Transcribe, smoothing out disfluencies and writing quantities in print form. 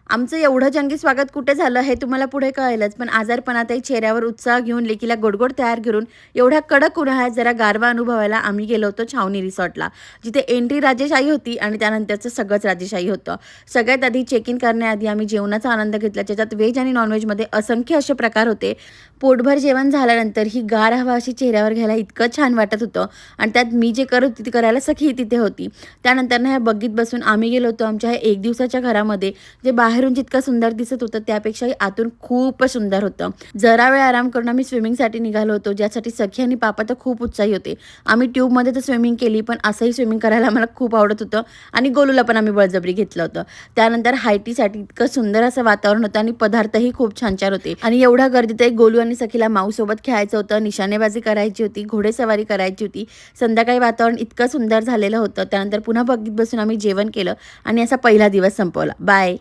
आमचं एवढं जंगी स्वागत कुठे झालं हे तुम्हाला पुढे कळेलच. पण आजारपणातही चेहऱ्यावर उत्साह घेऊन लेकीला गोड-गोड तयार करून एवढ्या कडक उन्हाळ्यात जरा गारवा अनुभवायला आम्ही गेलो होतो छावणी रिसॉर्टला. जिथे एंट्री राजेशाही होती आणि त्यानंतरचं सगळंच राजेशाही होतं. सगळ्यात आधी चेक इन करण्याआधी आम्ही जेवणाचा आनंद घेतला. ज्याच्यात व्हेज आणि नॉन-व्हेजमध्ये असंख्य असे प्रकार होते. पोटभर जेवण झाल्यानंतर ही गार हवा अशी चेहऱ्यावर घ्यायला इतकं छान वाटत होतं आणि त्यात मी जे करत होती ती करायला सखी तिथे होती. त्यानंतर ह्या बग्गीत बसून आम्ही गेलो होतो आमच्या ह्या 1 दिवसाच्या घरामध्ये. जे बाहेरून जितकं सुंदर दिसत होतं त्यापेक्षाही आतून खूपच सुंदर होतं. जरा वेळ आराम करून आम्ही स्विमिंगसाठी निघालो होतो, ज्यासाठी सखी आणि पापा तर खूप उत्साही होते. आम्ही ट्यूबमध्ये तर स्विमिंग केली, पण असंही स्विमिंग करायला आम्हाला खूप आवडत होतं आणि गोलूला पण आम्ही बळजबरी घेतलं होतं. त्यानंतर हायटीसाठी इतकं सुंदर असं वातावरण होतं आणि पदार्थही खूप छान-छान होते आणि एवढ्या गर्दीतही गोलू आणि सखीला माऊसोबत खेळायचं होतं, निशाणेबाजी करायची होती, घोडेसवारी करायची होती. संध्याकाळी वातावरण इतकं सुंदर झालेलं होतं. त्यानंतर पुन्हा बग्गीत बसून आम्ही जेवण केलं आणि असा पहिला दिवस संपवला. बाय.